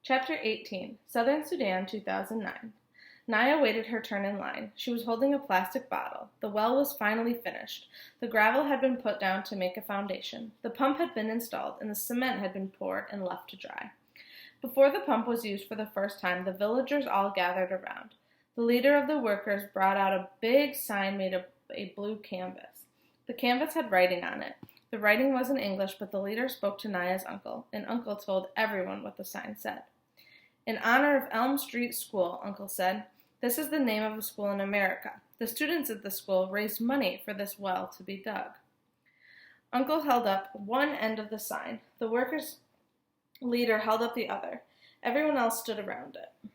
Chapter 18, Southern Sudan, 2009. Naya waited her turn in line. She was holding a plastic bottle. The well was finally finished. The gravel had been put down to make a foundation. The pump had been installed, and the cement had been poured and left to dry. Before the pump was used for the first time, the villagers all gathered around. The leader of the workers brought out a big sign made of a blue canvas. The canvas had writing on it. The writing was in English, but the leader spoke to Naya's uncle, and Uncle told everyone what the sign said. In honor of Elm Street School, Uncle said. This is the name of a school in America. The students at the school raised money for this well to be dug. Uncle held up one end of the sign. The workers' leader held up the other. Everyone else stood around it.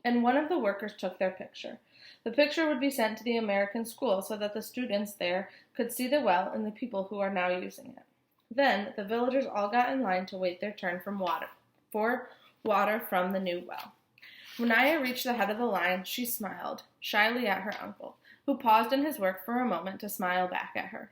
And one of the workers took their picture. The picture would be sent to the American school so that the students there could see the well and the people who are now using it. Then the villagers all got in line to wait their turn for water from the new well. When Naya reached the head of the line, she smiled shyly at her uncle, who paused in his work for a moment to smile back at her.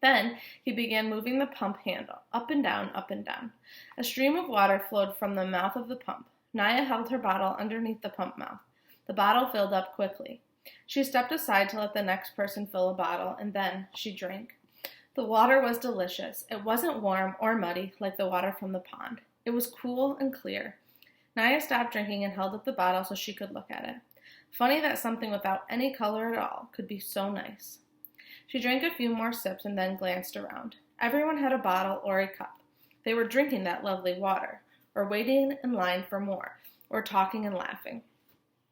Then he began moving the pump handle, up and down, up and down. A stream of water flowed from the mouth of the pump. Naya held her bottle underneath the pump mouth. The bottle filled up quickly. She stepped aside to let the next person fill a bottle, and then she drank. The water was delicious. It wasn't warm or muddy like the water from the pond. It was cool and clear. Naya stopped drinking and held up the bottle so she could look at it. Funny that something without any color at all could be so nice. She drank a few more sips and then glanced around. Everyone had a bottle or a cup. They were drinking that lovely water, or waiting in line for more, or talking and laughing.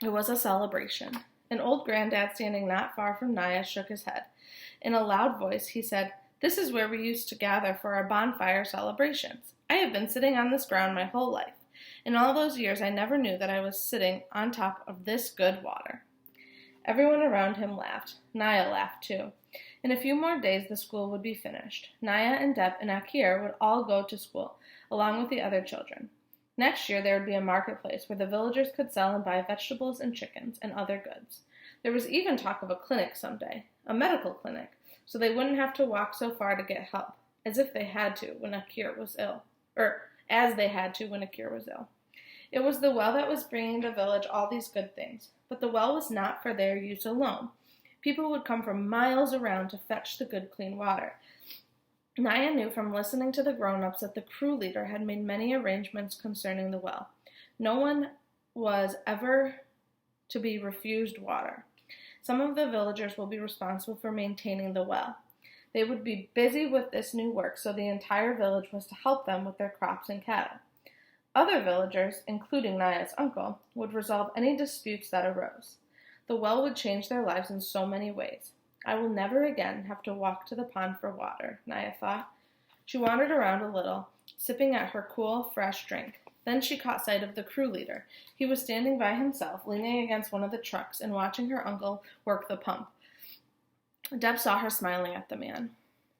It was a celebration. An old granddad standing not far from Naya shook his head. In a loud voice, he said, "This is where we used to gather for our bonfire celebrations. I have been sitting on this ground my whole life. In all those years, I never knew that I was sitting on top of this good water." Everyone around him laughed. Naya laughed too. In a few more days, the school would be finished. Naya and Dep and Akir would all go to school, along with the other children. Next year, there would be a marketplace where the villagers could sell and buy vegetables and chickens and other goods. There was even talk of a clinic someday, a medical clinic, so they wouldn't have to walk so far to get help, as they had to when Akir was ill. It was the well that was bringing the village all these good things, but the well was not for their use alone. People would come from miles around to fetch the good, clean water. Naya knew from listening to the grown-ups that the crew leader had made many arrangements concerning the well. No one was ever to be refused water. Some of the villagers will be responsible for maintaining the well. They would be busy with this new work, so the entire village was to help them with their crops and cattle. Other villagers, including Naya's uncle, would resolve any disputes that arose. The well would change their lives in so many ways. I will never again have to walk to the pond for water, Naya thought. She wandered around a little, sipping at her cool, fresh drink. Then she caught sight of the crew leader. He was standing by himself, leaning against one of the trucks and watching her uncle work the pump. Dep saw her smiling at the man.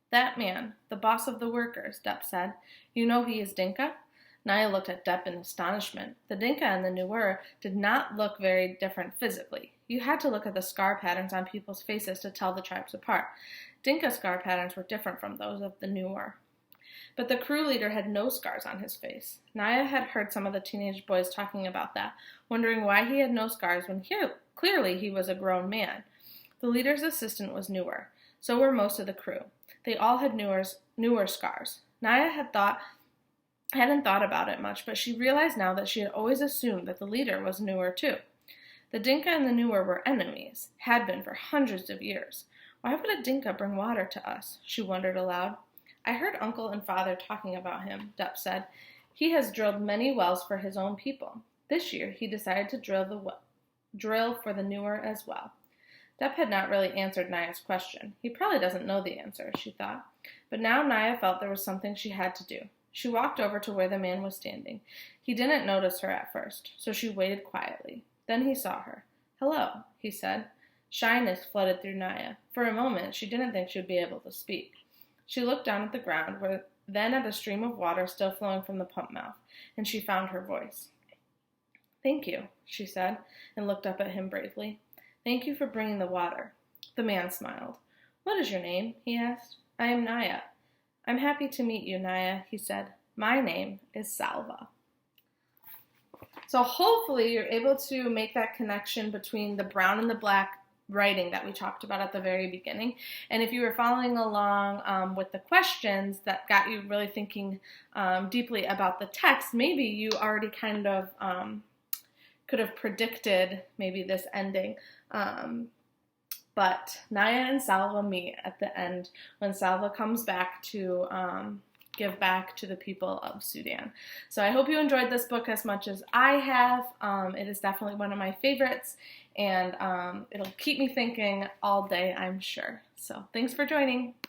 "That man, the boss of the workers," Dep said. "You know he is Dinka?" Naya looked at Dep in astonishment. The Dinka and the Nuer did not look very different physically. You had to look at the scar patterns on people's faces to tell the tribes apart. Dinka scar patterns were different from those of the Nuer. But the crew leader had no scars on his face. Naya had heard some of the teenage boys talking about that, wondering why he had no scars when clearly he was a grown man. The leader's assistant was Nuer. So were most of the crew. They all had Nuer scars. Naya hadn't thought about it much, but she realized now that she had always assumed that the leader was Nuer too. The Dinka and the Nuer were enemies, had been for hundreds of years. Why would a Dinka bring water to us? She wondered aloud. "I heard Uncle and Father talking about him," Dep said. "He has drilled many wells for his own people. This year he decided to drill for the Nuer as well." Dep had not really answered Naya's question. He probably doesn't know the answer, she thought. But now Naya felt there was something she had to do. She walked over to where the man was standing. He didn't notice her at first, so she waited quietly. Then he saw her. "Hello," he said. Shyness flooded through Naya. For a moment, she didn't think she would be able to speak. She looked down at the ground, then at a stream of water still flowing from the pump mouth, and she found her voice. "Thank you," she said, and looked up at him bravely. "Thank you for bringing the water." The man smiled. "What is your name?" he asked. "I am Naya." "I'm happy to meet you, Naya," he said. "My name is Salva." So hopefully you're able to make that connection between the brown and the black writing that we talked about at the very beginning. And if you were following along with the questions that got you really thinking deeply about the text, maybe you already kind of could have predicted maybe this ending. But Naya and Salva meet at the end when Salva comes back to give back to the people of Sudan. So I hope you enjoyed this book as much as I have. It is definitely one of my favorites, and it'll keep me thinking all day, I'm sure. So thanks for joining.